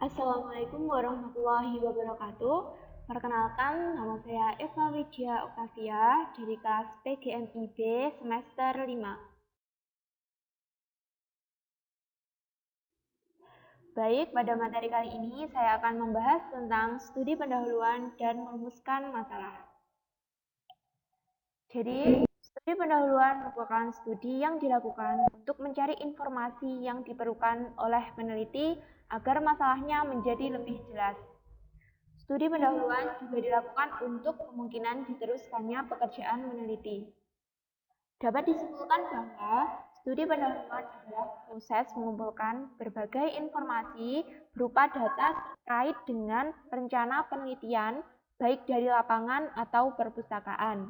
Assalamualaikum warahmatullahi wabarakatuh. Perkenalkan, nama saya Eva Widya Oktavia dari kelas PGMIB semester 5. Baik, pada materi kali ini saya akan membahas tentang studi pendahuluan dan merumuskan masalah. Jadi, studi pendahuluan merupakan studi yang dilakukan untuk mencari informasi yang diperlukan oleh peneliti agar masalahnya menjadi lebih jelas. Studi pendahuluan juga dilakukan untuk kemungkinan diteruskannya pekerjaan meneliti. Dapat disimpulkan bahwa studi pendahuluan adalah proses mengumpulkan berbagai informasi berupa data terkait dengan rencana penelitian, baik dari lapangan atau perpustakaan.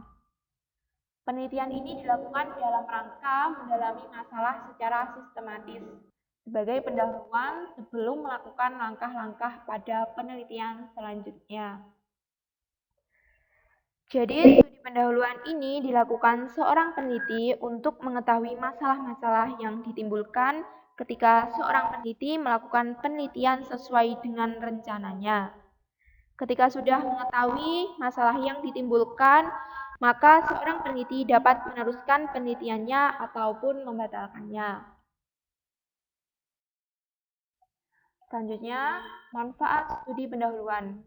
Penelitian ini dilakukan dalam rangka mendalami masalah secara sistematis, sebagai pendahuluan sebelum melakukan langkah-langkah pada penelitian selanjutnya. Jadi, studi pendahuluan ini dilakukan seorang peneliti untuk mengetahui masalah-masalah yang ditimbulkan ketika seorang peneliti melakukan penelitian sesuai dengan rencananya. Ketika sudah mengetahui masalah yang ditimbulkan, maka seorang peneliti dapat meneruskan penelitiannya ataupun membatalkannya. Selanjutnya, manfaat studi pendahuluan.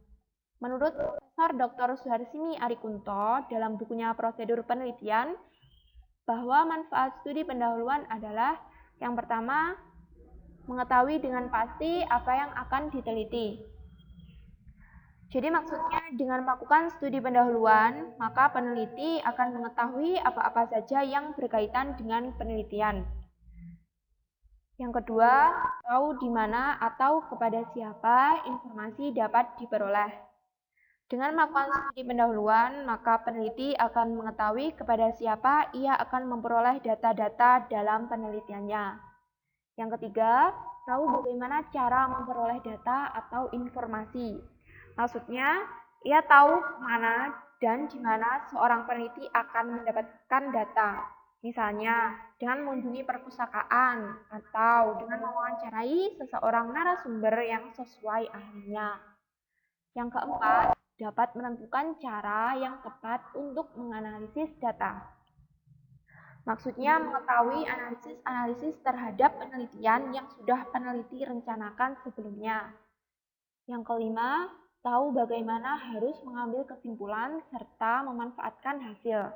Menurut Profesor Dr. Suharsini Arikunto dalam bukunya Prosedur Penelitian, bahwa manfaat studi pendahuluan adalah yang pertama, mengetahui dengan pasti apa yang akan diteliti. Jadi maksudnya dengan melakukan studi pendahuluan, maka peneliti akan mengetahui apa-apa saja yang berkaitan dengan penelitian. Yang kedua, tahu di mana atau kepada siapa informasi dapat diperoleh. Dengan melakukan studi pendahuluan, maka peneliti akan mengetahui kepada siapa ia akan memperoleh data-data dalam penelitiannya. Yang ketiga, tahu bagaimana cara memperoleh data atau informasi. Maksudnya, ia tahu mana dan di mana seorang peneliti akan mendapatkan data. Misalnya, dengan mengunjungi perpustakaan atau dengan mewawancarai seseorang narasumber yang sesuai ahlinya. Yang keempat, dapat menentukan cara yang tepat untuk menganalisis data. Maksudnya mengetahui analisis terhadap penelitian yang sudah peneliti rencanakan sebelumnya. Yang kelima, tahu bagaimana harus mengambil kesimpulan serta memanfaatkan hasil.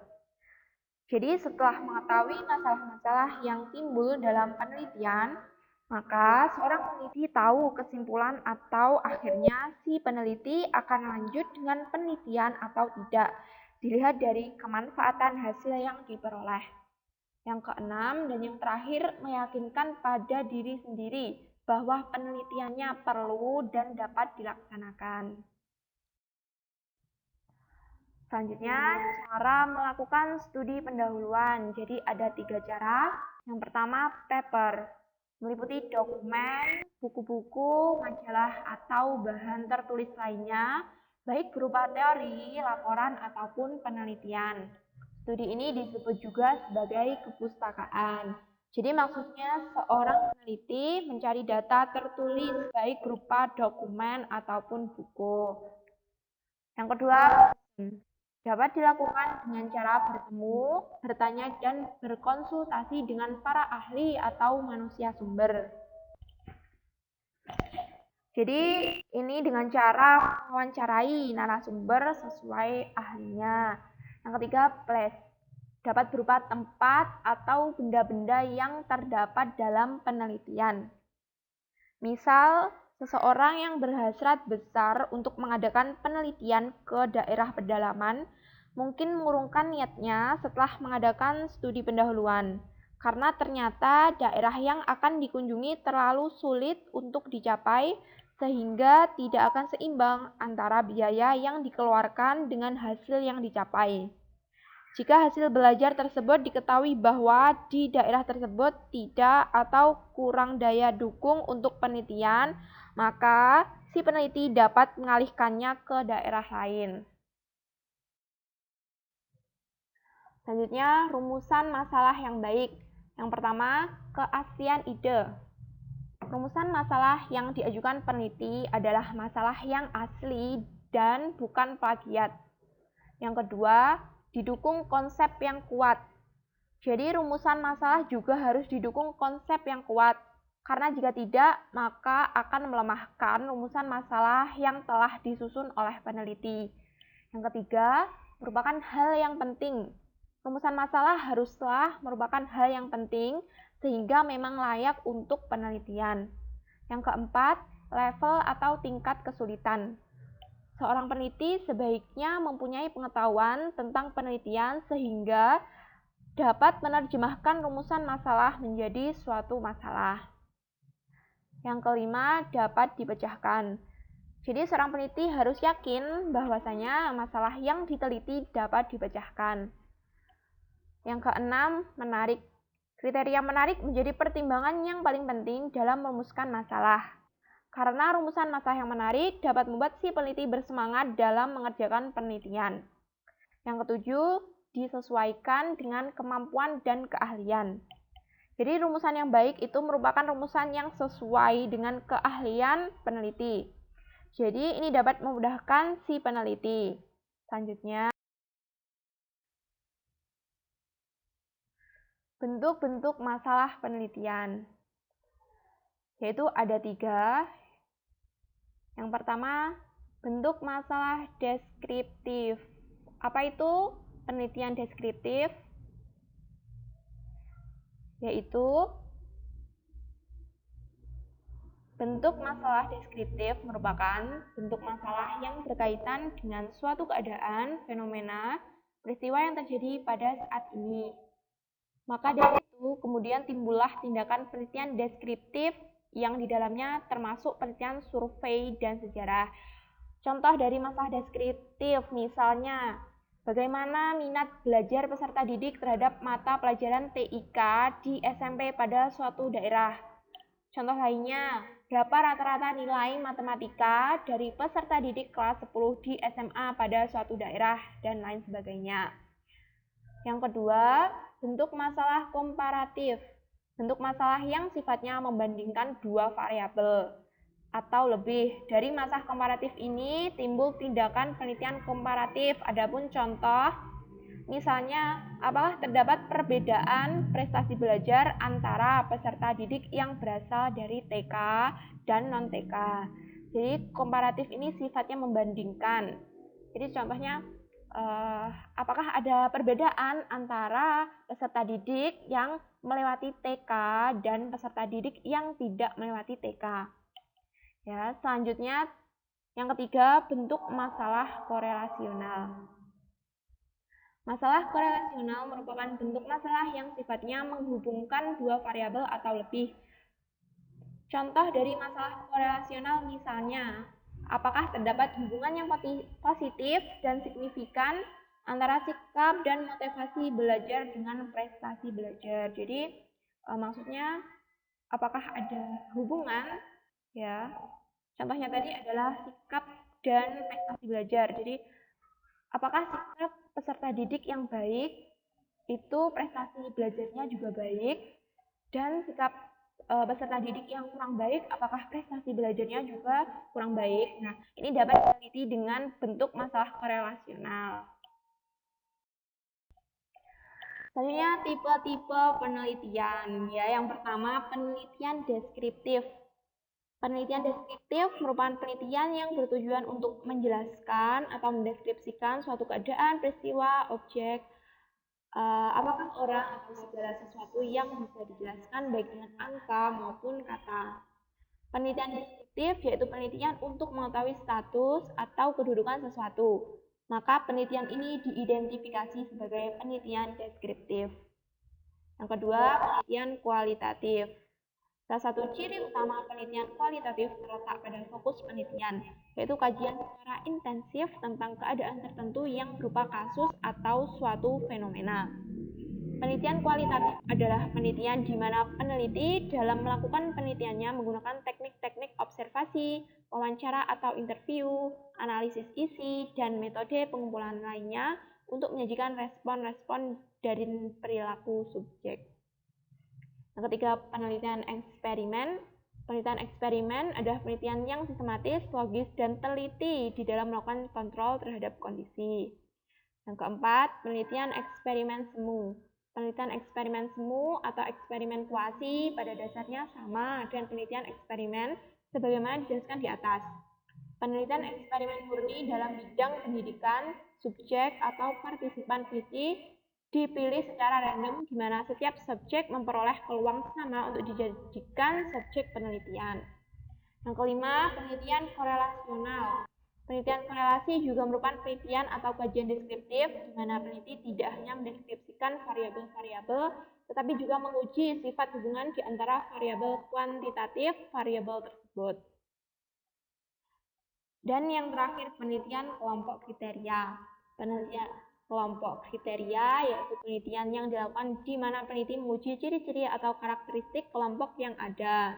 Jadi setelah mengetahui masalah-masalah yang timbul dalam penelitian, maka seorang peneliti tahu kesimpulan atau akhirnya si peneliti akan lanjut dengan penelitian atau tidak, dilihat dari kemanfaatan hasil yang diperoleh. Yang keenam dan yang terakhir, meyakinkan pada diri sendiri bahwa penelitiannya perlu dan dapat dilaksanakan. Selanjutnya, cara melakukan studi pendahuluan. Jadi ada 3 cara. Yang pertama, paper. Meliputi dokumen, buku-buku, majalah, atau bahan tertulis lainnya, baik berupa teori, laporan, ataupun penelitian. Studi ini disebut juga sebagai kepustakaan. Jadi maksudnya seorang peneliti mencari data tertulis baik berupa dokumen ataupun buku. Yang kedua, dapat dilakukan dengan cara bertemu, bertanya, dan berkonsultasi dengan para ahli atau manusia sumber. Jadi ini dengan cara mewawancarai narasumber sesuai ahlinya. Yang ketiga, place. Dapat berupa tempat atau benda-benda yang terdapat dalam penelitian. Misal, seseorang yang berhasrat besar untuk mengadakan penelitian ke daerah pedalaman mungkin mengurungkan niatnya setelah mengadakan studi pendahuluan, karena ternyata daerah yang akan dikunjungi terlalu sulit untuk dicapai sehingga tidak akan seimbang antara biaya yang dikeluarkan dengan hasil yang dicapai. Jika hasil belajar tersebut diketahui bahwa di daerah tersebut tidak atau kurang daya dukung untuk penelitian, maka si peneliti dapat mengalihkannya ke daerah lain. Selanjutnya, rumusan masalah yang baik. Yang pertama, keaslian ide. Rumusan masalah yang diajukan peneliti adalah masalah yang asli dan bukan plagiat. Yang kedua, didukung konsep yang kuat. Jadi rumusan masalah juga harus didukung konsep yang kuat. Karena jika tidak, maka akan melemahkan rumusan masalah yang telah disusun oleh peneliti. Yang ketiga, merupakan hal yang penting. Rumusan masalah haruslah merupakan hal yang penting sehingga memang layak untuk penelitian. Yang keempat, level atau tingkat kesulitan. Seorang peneliti sebaiknya mempunyai pengetahuan tentang penelitian sehingga dapat menerjemahkan rumusan masalah menjadi suatu masalah. Yang kelima, dapat dipecahkan. Jadi seorang peneliti harus yakin bahwasanya masalah yang diteliti dapat dipecahkan. Yang keenam, menarik. Kriteria menarik menjadi pertimbangan yang paling penting dalam merumuskan masalah. Karena rumusan masalah yang menarik dapat membuat si peneliti bersemangat dalam mengerjakan penelitian. Yang ketujuh, disesuaikan dengan kemampuan dan keahlian. Jadi rumusan yang baik itu merupakan rumusan yang sesuai dengan keahlian peneliti. Jadi ini dapat memudahkan si peneliti. Selanjutnya, bentuk-bentuk masalah penelitian. Yaitu ada 3. Yang pertama, bentuk masalah deskriptif. Apa itu penelitian deskriptif? Yaitu bentuk masalah deskriptif merupakan bentuk masalah yang berkaitan dengan suatu keadaan, fenomena, peristiwa yang terjadi pada saat ini. Maka dari itu, kemudian timbullah tindakan penelitian deskriptif yang di dalamnya termasuk penelitian survei dan sejarah. Contoh dari masalah deskriptif, misalnya, bagaimana minat belajar peserta didik terhadap mata pelajaran TIK di SMP pada suatu daerah. Contoh lainnya, berapa rata-rata nilai matematika dari peserta didik kelas 10 di SMA pada suatu daerah, dan lain sebagainya. Yang kedua, bentuk masalah komparatif. Bentuk masalah yang sifatnya membandingkan 2 variabel atau lebih. Dari masalah komparatif ini timbul tindakan penelitian komparatif. Adapun contoh, misalnya, apakah terdapat perbedaan prestasi belajar antara peserta didik yang berasal dari TK dan non-TK. Jadi komparatif ini sifatnya membandingkan. Jadi contohnya, apakah ada perbedaan antara peserta didik yang melewati TK dan peserta didik yang tidak melewati TK. Ya, selanjutnya yang ketiga, bentuk masalah korelasional. Masalah korelasional merupakan bentuk masalah yang sifatnya menghubungkan 2 variabel atau lebih. Contoh dari masalah korelasional misalnya, apakah terdapat hubungan yang positif dan signifikan antara sikap dan motivasi belajar dengan prestasi belajar. Jadi maksudnya apakah ada hubungan, ya. Contohnya tadi adalah sikap dan prestasi belajar. Jadi apakah sikap peserta didik yang baik itu prestasi belajarnya juga baik, dan sikap peserta didik yang kurang baik, apakah prestasi belajarnya juga kurang baik. Nah, ini dapat diteliti dengan bentuk masalah korelasional. Selanjutnya, tipe-tipe penelitian. Ya, yang pertama, penelitian deskriptif. Penelitian deskriptif merupakan penelitian yang bertujuan untuk menjelaskan atau mendeskripsikan suatu keadaan, peristiwa, objek, apakah orang atau segala sesuatu yang bisa dijelaskan baik dengan angka maupun kata. Penelitian deskriptif yaitu penelitian untuk mengetahui status atau kedudukan sesuatu. Maka penelitian ini diidentifikasi sebagai penelitian deskriptif. Yang kedua, penelitian kualitatif. Salah satu ciri utama penelitian kualitatif terletak pada fokus penelitian, yaitu kajian secara intensif tentang keadaan tertentu yang berupa kasus atau suatu fenomena. Penelitian kualitatif adalah penelitian di mana peneliti dalam melakukan penelitiannya menggunakan teknik-teknik observasi, wawancara atau interview, analisis isi, dan metode pengumpulan lainnya untuk menyajikan respon-respon dari perilaku subjek. Yang ketiga, penelitian eksperimen. Penelitian eksperimen adalah penelitian yang sistematis, logis, dan teliti di dalam melakukan kontrol terhadap kondisi. Yang keempat, penelitian eksperimen semu. Penelitian eksperimen semu atau eksperimen kuasi pada dasarnya sama dengan penelitian eksperimen sebagaimana dijelaskan di atas. Penelitian eksperimen murni dalam bidang pendidikan, subjek atau partisipan peneliti dipilih secara random di mana setiap subjek memperoleh peluang sama untuk dijadikan subjek penelitian. Yang kelima, penelitian korelasional. Penelitian korelasi juga merupakan penelitian atau kajian deskriptif di mana peneliti tidak hanya mendeskripsikan variabel-variabel tetapi juga menguji sifat hubungan di antara variabel kuantitatif variabel tersebut. Dan yang terakhir, penelitian kelompok kriteria. Penelitian kelompok kriteria yaitu penelitian yang dilakukan di mana peneliti menguji ciri-ciri atau karakteristik kelompok yang ada.